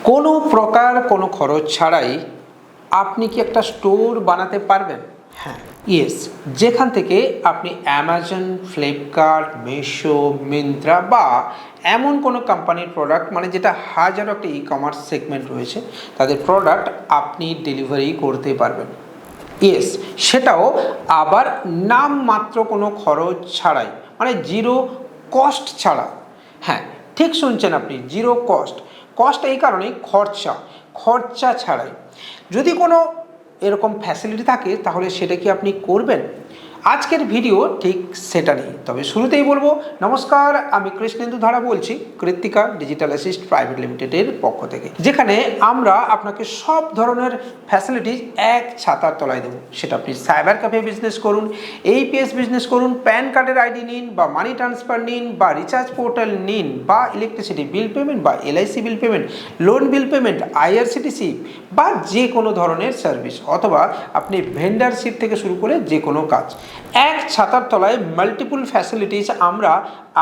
কোনো প্রকার কোনো খরচ ছাড়াই আপনি কি একটা স্টোর বানাতে পারবেন? হ্যাঁ, ইয়েস। যেখান থেকে আপনি অ্যামাজন, ফ্লিপকার্ট, মিশো, মিন্ত্রা বা এমন কোনো কোম্পানির প্রোডাক্ট, মানে যেটা হাজারো একটা ই কমার্স সেগমেন্ট রয়েছে, তাদের প্রোডাক্ট আপনি ডেলিভারি করতে পারবেন। ইয়েস, সেটাও আবার নামমাত্র কোনো খরচ ছাড়াই, মানে জিরো কস্ট ছাড়া। হ্যাঁ, ঠিক শুনছেন আপনি, জিরো কস্ট। কস্ট এই কারণেই, খরচা ছাড়াই। যদি কোনো এরকম ফ্যাসিলিটি থাকে তাহলে সেটা কি আপনি করবেন? আজকের ভিডিও ঠিক সেটা নেই। তবে শুরুতেই বলবো, নমস্কার, আমি কৃষ্ণেন্দু ধারা বলছি কৃত্তিকা ডিজিটাল অ্যাসিস্ট প্রাইভেট লিমিটেডের পক্ষ থেকে, যেখানে আমরা আপনাকে সব ধরনের ফ্যাসিলিটিস এক ছাতার তলায় দেবো। সেটা আপনি সাইবার ক্যাফে বিজনেস করুন, এইপিএস বিজনেস করুন, প্যান কার্ডের আইডি নিন, বা মানি ট্রান্সফার নিন, বা রিচার্জ পোর্টাল নিন, বা ইলেকট্রিসিটি বিল পেমেন্ট, বা LIC bill payment, loan bill payment, IRCTC, বা যে কোনো ধরনের সার্ভিস, অথবা আপনি ভেন্ডারশিপ থেকে শুরু করে যে কোনো কাজ, এক ছাতার তলায় মাল্টিপল ফ্যাসিলিটিস আমরা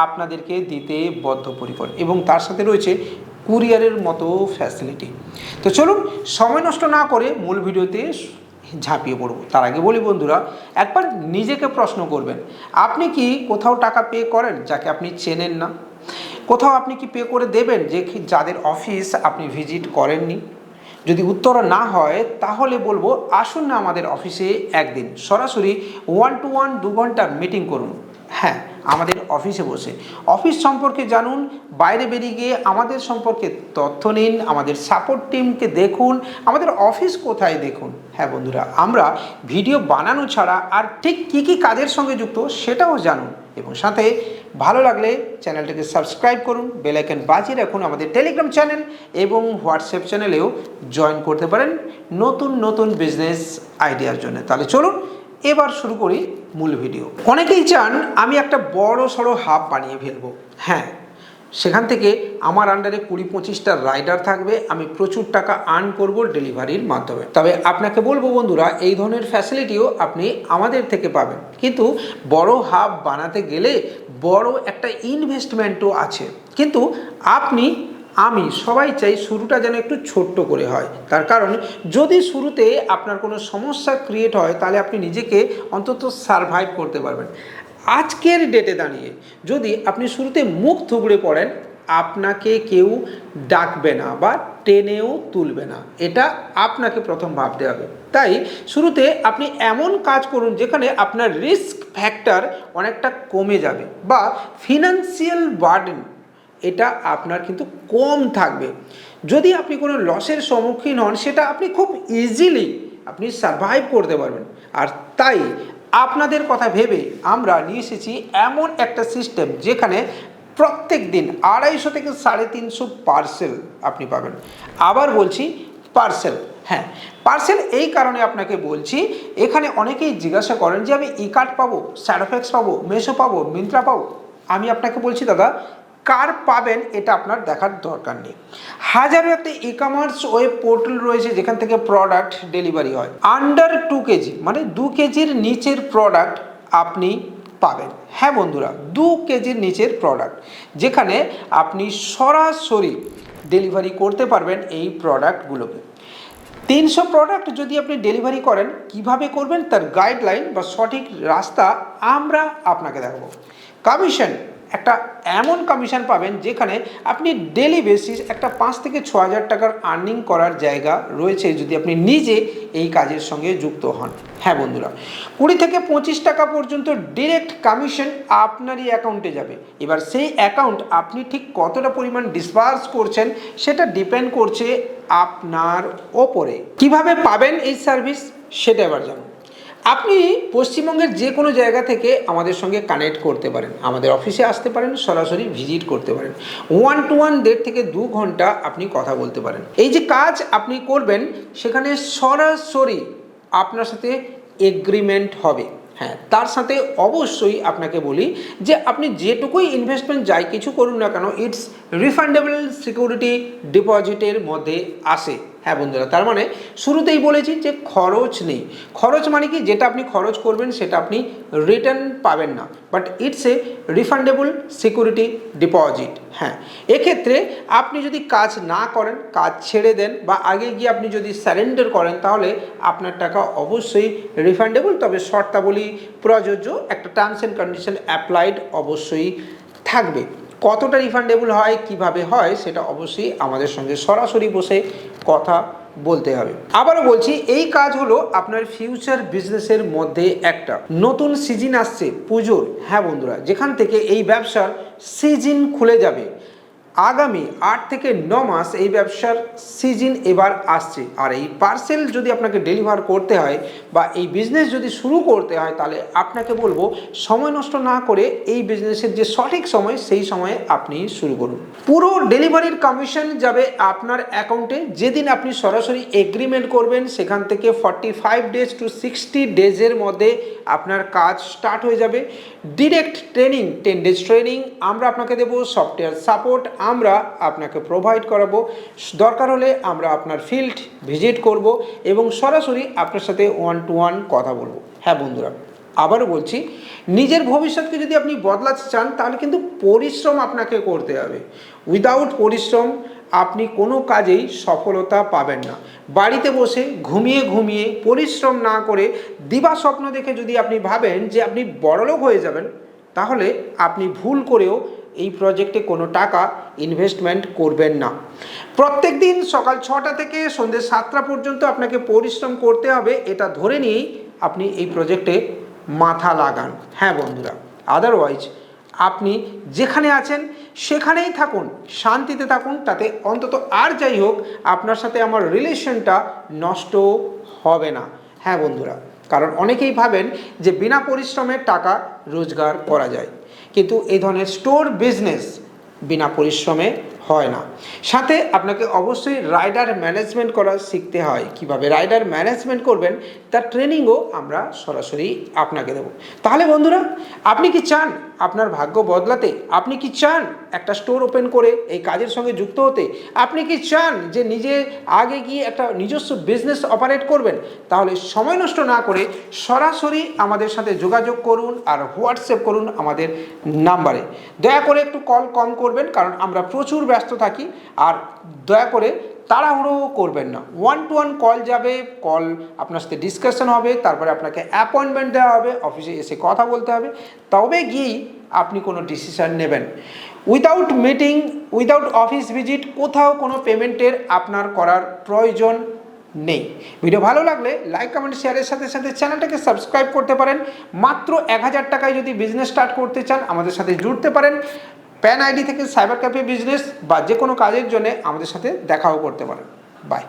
আপনাদেরকে দিতে বদ্ধপরিকর, এবং তার সাথে রয়েছে কুরিয়ারের মতো ফ্যাসিলিটি। তো চলুন সময় নষ্ট না করে মূল ভিডিওতে ঝাঁপিয়ে পড়ব। তার আগে বলি বন্ধুরা, একবার নিজেকে প্রশ্ন করবেন, আপনি কি কোথাও টাকা পে করেন যাকে আপনি চেনেন না? কোথাও আপনি কি পে করে দেবেন যে যাদের অফিস আপনি ভিজিট করেননি? যদি উত্তর না হয় তাহলে বলবো, আসুন না আমাদের অফিসে একদিন সরাসরি 1-to-1 2 ঘন্টার মিটিং করুন। হ্যাঁ, আমাদের অফিসে বসে অফিস সম্পর্কে জানুন, বাইরে বেরিয়ে গিয়ে আমাদের সম্পর্কে তথ্য নিন, আমাদের সাপোর্ট টিমকে দেখুন, আমাদের অফিস কোথায় দেখুন। হ্যাঁ বন্ধুরা, আমরা ভিডিও বানানো ছাড়া আর ঠিক কী কী কাজের সঙ্গে যুক্ত সেটাও জানুন, এবং সাথে ভালো লাগলে চ্যানেলটাকে সাবস্ক্রাইব করুন, বেল আইকন বাজিয়ে রাখুন। আমাদের টেলিগ্রাম চ্যানেল এবং হোয়াটসঅ্যাপ চ্যানেলেও জয়েন করতে পারেন নতুন নতুন বিজনেস আইডিয়ার জন্য। তাহলে চলুন এবার শুরু করি মূল ভিডিও। অনেকেই চান আমি একটা বড় সড়ো হাব বানিয়ে ফেলবো। হ্যাঁ, সেখান থেকে আমার আন্ডারে 20-25টা রাইডার থাকবে, আমি প্রচুর টাকা আর্ন করব ডেলিভারির মাধ্যমে। তবে আপনাকে বলবো বন্ধুরা, এই ধরনের ফ্যাসিলিটিও আপনি আমাদের থেকে পাবেন, কিন্তু বড় হাব বানাতে গেলে বড় একটা ইনভেস্টমেন্টও আছে। কিন্তু আমি সবাই চাই শুরুটা যেন একটু ছোট্ট করে হয়। তার কারণ যদি শুরুতে আপনার কোনো সমস্যা ক্রিয়েট হয়, তাহলে আপনি নিজেকে অন্তত সারভাইভ করতে পারবেন। আজকের ডেটে দাঁড়িয়ে যদি আপনি শুরুতে মুখ থুবড়ে পড়েন, আপনাকে কেউ ডাকবে না বা টেনেও তুলবে না, এটা আপনাকে প্রথম ভাবতে হবে। তাই শুরুতে আপনি এমন কাজ করুন যেখানে আপনার রিস্ক ফ্যাক্টর অনেকটা কমে যাবে, বা ফিনান্সিয়াল বার্ডেন এটা আপনার কিন্তু কম থাকবে। যদি আপনি কোনো লসের সম্মুখীন হন, সেটা আপনি খুব ইজিলি আপনি সারভাইভ করতে পারবেন। আর তাই আপনাদের কথা ভেবে আমরা নিয়ে এসেছি এমন একটা সিস্টেম, যেখানে প্রত্যেক দিন 250 থেকে 350 পার্সেল আপনি পাবেন। আবার বলছি, পার্সেল। হ্যাঁ, পার্সেল এই কারণে আপনাকে বলছি, এখানে অনেকেই জিজ্ঞাসা করেন যে আমি ই কার্ট পাবো, স্যাডোফ্যাক্স পাবো, মেশো পাবো, মিন্ত্রা পাবো। আমি আপনাকে বলছি দাদা, কার পাবেন এটা আপনার দেখার দরকার নেই। হাজারো একটা ই কমার্স ওয়েব পোর্টাল রয়েছে যেখান থেকে প্রোডাক্ট ডেলিভারি হয়। আন্ডার 2 কেজি, মানে 2 কেজির নিচের প্রোডাক্ট আপনি পাবেন। হ্যাঁ বন্ধুরা, 2 কেজির নিচের প্রোডাক্ট, যেখানে আপনি সরাসরি ডেলিভারি করতে পারবেন এই প্রোডাক্টগুলোকে। 300 প্রোডাক্ট যদি আপনি ডেলিভারি করেন, কিভাবে করবেন তার গাইডলাইন বা সঠিক রাস্তা আমরা আপনাকে দেখাবো। কমিশন, একটা এমন কমিশন পাবেন যেখানে আপনি ডেলি বেসিস একটা 5 থেকে 6 হাজার টাকার আর্নিং করার জায়গা রয়েছে, যদি আপনি নিজে এই কাজের সঙ্গে যুক্ত হন। হ্যাঁ বন্ধুরা, 20 থেকে 25 টাকা পর্যন্ত ডিরেক্ট কমিশন আপনারই অ্যাকাউন্টে যাবে। এবার সেই অ্যাকাউন্ট আপনি ঠিক কতটা পরিমাণ ডিসবার্স করছেন সেটা ডিপেন্ড করছে আপনার ওপরে। কিভাবে পাবেন এই সার্ভিস সেটা এবার জানুন। আপনি পশ্চিমবঙ্গের যে কোনো জায়গা থেকে আমাদের সঙ্গে কানেক্ট করতে পারেন, আমাদের অফিসে আসতে পারেন, সরাসরি ভিজিট করতে পারেন। 1-to-1 1.5 থেকে 2 ঘন্টা আপনি কথা বলতে পারেন। এই যে কাজ আপনি করবেন, সেখানে সরাসরি আপনার সাথে এগ্রিমেন্ট হবে। হ্যাঁ, তার সাথে অবশ্যই আপনাকে বলি যে আপনি যেটুকুই ইনভেস্টমেন্ট কিছু করুন না কেন, ইটস রিফান্ডেবল সিকিউরিটি ডিপোজিটের মধ্যে আসে। হ্যাঁ বন্ধুরা, তার মানে শুরুতেই বলেছি যে খরচ নেই। খরচ মানে কি, যেটা আপনি খরচ করবেন সেটা আপনি রিটার্ন পাবেন না, but it's a refundable security deposit. হ্যাঁ, এক্ষেত্রে আপনি যদি কাজ না করেন, কাজ ছেড়ে দেন বা আগে গিয়ে আপনি যদি স্যারেন্ডার করেন, তাহলে আপনার টাকা অবশ্যই রিফান্ডেবল, তবে শর্তাবলী প্রযোজ্য, একটা টার্মস অ্যান্ড কন্ডিশন অ্যাপ্লাইড অবশ্যই থাকবে। কতটা রিফান্ডেবল হয়, কিভাবে হয়, সেটা অবশ্যই আমাদের সঙ্গে সরাসরি বসে কথা বলতে হবে। আবারও বলছি, এই কাজ হলো আপনার ফিউচার বিজনেসের মধ্যে একটা। নতুন সিজন আসছে পুজোর, হ্যাঁ বন্ধুরা, যেখান থেকে এই ব্যবসার সিজন খুলে যাবে। আগামী 8 থেকে 9 মাস এই ব্যবসার সিজন এবার আসছে। আর এই পার্সেল যদি আপনাকে ডেলিভার করতে হয় বা এই বিজনেস যদি শুরু করতে হয়, তাহলে আপনাকে বলবো সময় নষ্ট না করে এই বিজনেসের যে সঠিক সময়, সেই সময়ে আপনি শুরু করুন। পুরো ডেলিভারির কমিশন যাবে আপনার অ্যাকাউন্টে। যেদিন আপনি সরাসরি এগ্রিমেন্ট করবেন, সেখান থেকে 45 ডেজ টু 60 ডেজের মধ্যে আপনার কাজ স্টার্ট হয়ে যাবে। ডিরেক্ট ট্রেনিং, 10 ডেজ ট্রেনিং আমরা আপনাকে দেবো। সফটওয়্যার সাপোর্ট আমরা আপনাকে প্রোভাইড করাবো। দরকার হলে আমরা আপনার ফিল্ড ভিজিট করব এবং সরাসরি আপনার সাথে 1 to 1 কথা বলবো। হ্যাঁ বন্ধুরা, আবারও বলছি, নিজের ভবিষ্যৎকে যদি আপনি বদলাতে চান, তাহলে কিন্তু পরিশ্রম আপনাকে করতে হবে। উইদাউট পরিশ্রম আপনি কোনো কাজেই সফলতা পাবেন না। বাড়িতে বসে ঘুমিয়ে পরিশ্রম না করে দিবা স্বপ্ন দেখে যদি আপনি ভাবেন যে আপনি বড়লোক হয়ে যাবেন, তাহলে আপনি ভুল করেও এই প্রজেক্টে কোনো টাকা ইনভেস্টমেন্ট করবেন না। প্রত্যেক দিন সকাল 6টা থেকে সন্ধ্যে 7টা পর্যন্ত আপনাকে পরিশ্রম করতে হবে, এটা ধরে নিয়েই আপনি এই প্রজেক্টে মাথা লাগান। হ্যাঁ বন্ধুরা, আদারওয়াইজ আপনি যেখানে আছেন সেখানেই থাকুন, শান্তিতে থাকুন, তাতে অন্তত আর যাই হোক আপনার সাথে আমার রিলেশনটা নষ্ট হবে না। হ্যাঁ বন্ধুরা, কারণ অনেকেই ভাবেন যে বিনা পরিশ্রমের টাকা রোজগার করা যায়, কিন্তু এই ধরনের স্টোর বিজনেস বিনা পরিশ্রমে হয় না। সাথে আপনাকে অবশ্যই রাইডার ম্যানেজমেন্ট করা শিখতে হয়। কিভাবে রাইডার ম্যানেজমেন্ট করবেন তার ট্রেনিংও আমরা সরাসরি আপনাকে দেব। তাহলে বন্ধুরা, আপনি কি চান আপনার ভাগ্য বদলাতে? আপনি কি চান একটা স্টোর ওপেন করে এই কাজের সঙ্গে যুক্ত হতে? আপনি কি চান যে নিজে আগে গিয়ে একটা নিজস্ব বিজনেস অপারেট করবেন? তাহলে সময় নষ্ট না করে সরাসরি আমাদের সাথে যোগাযোগ করুন আর হোয়াটসঅ্যাপ করুন আমাদের নাম্বারে। দয়া করে একটু কল কম করবেন, কারণ আমরা প্রচুর ব্যস্ত থাকি। আর দয়া করে তাড়াহুড়ো করবেন না। 1 to 1 কল যাবে, কল আপনার সাথে ডিসকাশন হবে, তারপরে আপনাকে অ্যাপয়েন্টমেন্ট দেওয়া হবে, অফিসে এসে কথা বলতে হবে, তবে গিয়েই আপনি কোনো ডিসিশন নেবেন। Without meeting, without office visit কোথাও কোনো পেমেন্টের আপনার করার প্রয়োজন নেই। ভিডিও ভালো লাগলে লাইক, কমেন্ট, শেয়ারের সাথে সাথে চ্যানেলটাকে সাবস্ক্রাইব করতে পারেন। মাত্র 1000 টাকায় যদি বিজনেস স্টার্ট করতে চান, আমাদের সাথে জুড়তে পারেন। প্যান আইডি থেকে সাইবার ক্যাফে বিজনেস বা যে কোনো কাজের জন্য আমাদের সাথে দেখাও করতে পারেন। বাই।